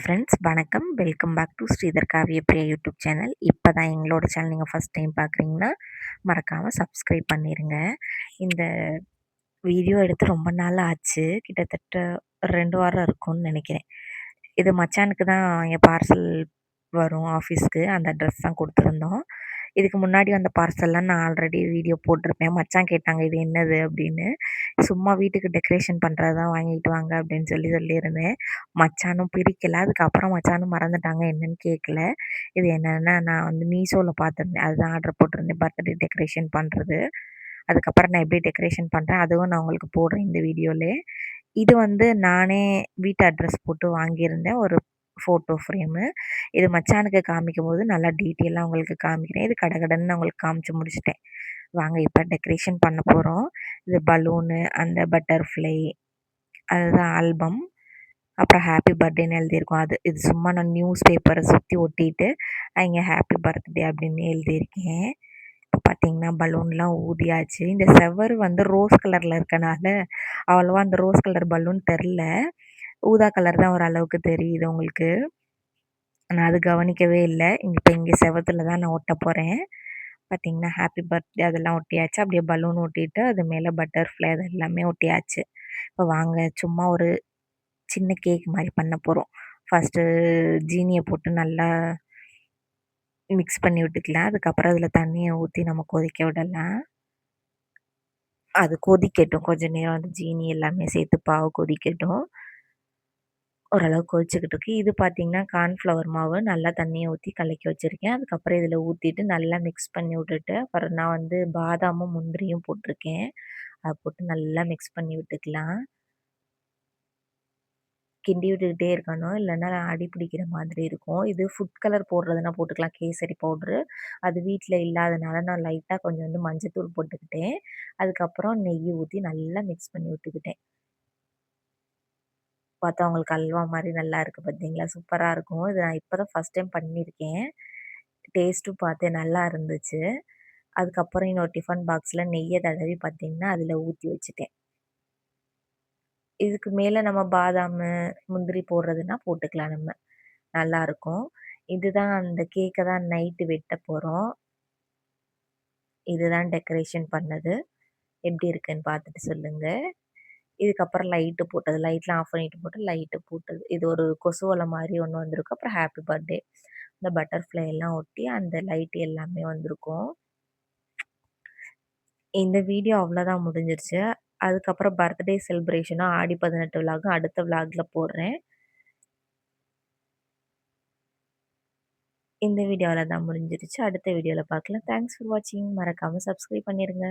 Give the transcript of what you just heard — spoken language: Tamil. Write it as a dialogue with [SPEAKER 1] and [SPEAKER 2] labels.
[SPEAKER 1] ஃப்ரெண்ட்ஸ் வணக்கம். Welcome back to Sridhar Kaviyapriya YouTube channel. இப்போ தான் எங்களோட சேனல் நீங்கள் ஃபஸ்ட் டைம் பார்க்குறீங்கன்னா மறக்காமல் சப்ஸ்கிரைப் பண்ணிடுங்க. இந்த வீடியோ எடுத்து ரொம்ப நாள் ஆச்சு. கிட்டத்தட்ட 2 வாரம் இருக்கும்னு நினைக்கிறேன். இது மச்சானுக்கு தான் என் பார்சல் வரும் ஆஃபீஸ்க்கு. அந்த அட்ரஸ் தான் கொடுத்துருந்தோம். இதுக்கு முன்னாடி வந்த பார்சல்லாம் நான் ஆல்ரெடி வீடியோ போட்டிருப்பேன். மச்சான் கேட்டாங்க இது என்னது அப்படின்னு. சும்மா வீட்டுக்கு டெக்கரேஷன் பண்ணுறது தான் வாங்கிட்டு வாங்க அப்படின்னு சொல்லியிருந்தேன். மச்சானும் பிரிக்கல. அதுக்கப்புறம் மச்சானும் மறந்துட்டாங்க என்னன்னு கேட்கல. இது என்னன்னா நான் வந்து மீஷோவில் பார்த்துருந்தேன். அதுதான் ஆர்டர் போட்டிருந்தேன் பர்த்டே டெக்கரேஷன் பண்ணுறது. அதுக்கப்புறம் நான் எப்படி டெக்கரேஷன் பண்ணுறேன் அதுவும் நான் உங்களுக்கு போடுறேன் இந்த வீடியோவிலே. இது வந்து நானே வீட்டு அட்ரஸ் போட்டு வாங்கியிருந்தேன் ஒரு ஃபோட்டோ ஃப்ரேமு. இது மச்சானுக்கு காமிக்கும்போது நல்லா டீட்டெயிலாக உங்களுக்கு காமிக்கிறேன். இது கடகடன்னு நான் உங்களுக்கு காமிச்சு முடிச்சுட்டேன். வாங்க இப்போ டெக்கரேஷன் பண்ண போகிறோம். இது பலூனு, அந்த பட்டர்ஃப்ளை, அதுதான் ஆல்பம், அப்புறம் ஹாப்பி பர்த்டேன்னு எழுதியிருக்கோம். இது சும்மா நான் நியூஸ் பேப்பரை சுற்றி ஒட்டிட்டு இங்கே ஹாப்பி பர்த்டே அப்படின்னு எழுதியிருக்கேன். இப்போ பார்த்தீங்கன்னா பலூன்லாம் ஊதியாச்சு. இந்த செவர் வந்து ரோஸ் கலரில் இருக்கனால அவ்வளோவா அந்த ரோஸ் கலர் பலூன் தெரில. ஊதா கலர் தான் ஓரளவுக்கு தெரியுது உங்களுக்கு. நான் அது கவனிக்கவே இல்லை. இப்போ இங்கே செவத்துல தான் நான் ஒட்ட போகிறேன். பார்த்தீங்கன்னா ஹாப்பி பர்த்டே அதெல்லாம் ஒட்டியாச்சு. அப்படியே பலூன் ஒட்டிட்டு அது மேலே பட்டர்ஃப்ளை அது எல்லாமே ஒட்டியாச்சு. இப்போ வாங்க சும்மா ஒரு சின்ன கேக் மாதிரி பண்ண போகிறோம். ஃபஸ்ட்டு ஜீனியை போட்டு நல்லா மிக்ஸ் பண்ணி விட்டுக்கலாம். அதுக்கப்புறம் அதில் தண்ணியை ஊற்றி நம்ம கொதிக்க விடலாம். அது கொதிக்கட்டும் கொஞ்ச நேரம். அந்த ஜீனி எல்லாமே சேர்த்து பாவு கொதிக்கட்டும். ஓரளவுக்கு கொதிச்சுக்கிட்டு இருக்கு. இது பார்த்தீங்கன்னா கார்ன்ஃப்ளவர் மாவு நல்லா தண்ணியை ஊற்றி கலக்கி வச்சுருக்கேன். அதுக்கப்புறம் இதில் ஊற்றிட்டு நல்லா மிக்ஸ் பண்ணி விட்டுட்டு அப்புறம் நான் வந்து பாதாமும் முந்திரியும் போட்டிருக்கேன். அதை போட்டு நல்லா மிக்ஸ் பண்ணி விட்டுக்கலாம். கிண்டி விட்டுக்கிட்டே இருக்கணும். இல்லைன்னா அடி பிடிக்கிற மாதிரி இருக்கும். இது ஃபுட் கலர் போடுறதுனா போட்டுக்கலாம். கேசரி பவுட்ரு. அது வீட்டில் இல்லாதனால நான் லைட்டாக கொஞ்சம் வந்து மஞ்சத்தூள் போட்டுக்கிட்டேன். அதுக்கப்புறம் நெய் ஊற்றி நல்லா மிக்ஸ் பண்ணி விட்டுக்கிட்டேன். பார்த்தா உங்களுக்கு அல்வா மாதிரி நல்லா இருக்குது பார்த்தீங்களா? சூப்பராக இருக்கும். இது நான் இப்போ தான் ஃபஸ்ட் டைம் பண்ணியிருக்கேன். டேஸ்ட்டும் பார்த்தேன் நல்லா இருந்துச்சு. அதுக்கப்புறம் இன்னொரு டிஃபன் பாக்ஸில் நெய்யை தடவி பார்த்தீங்கன்னா அதில் ஊற்றி வச்சுட்டேன். இதுக்கு மேலே நம்ம பாதாமு, முந்திரி போடுறதுன்னா போட்டுக்கலாம் நம்ம. நல்லாயிருக்கும். இதுதான் அந்த கேக்கை தான் நைட்டு வெட்ட போகிறோம். இதுதான் டெக்கரேஷன் பண்ணது. எப்படி இருக்குன்னு பார்த்துட்டு சொல்லுங்கள். இதுக்கப்புறம் லைட்டு போட்டது. லைட்லாம் ஆஃப் பண்ணிட்டு போட்டு லைட்டு போட்டது. இது ஒரு கொசு வலை மாதிரி ஒன்று வந்திருக்கும். அப்புறம் ஹாப்பி பர்த்டே இந்த பட்டர்ஃப்ளை எல்லாம் ஒட்டி அந்த லைட்டு எல்லாமே வந்திருக்கும். இந்த வீடியோ அவ்வளோதான் முடிஞ்சிருச்சு. அதுக்கப்புறம் பர்த்டே செலிப்ரேஷனும் ஆடி 18 விலாகும் அடுத்த விலாகில் போடுறேன். இந்த வீடியோ அவ்வளோதான் முடிஞ்சிருச்சு. அடுத்த வீடியோவில் பார்க்கலாம். தேங்க்ஸ் ஃபார் வாட்சிங். மறக்காமல் சப்ஸ்கிரைப் பண்ணிடுங்க.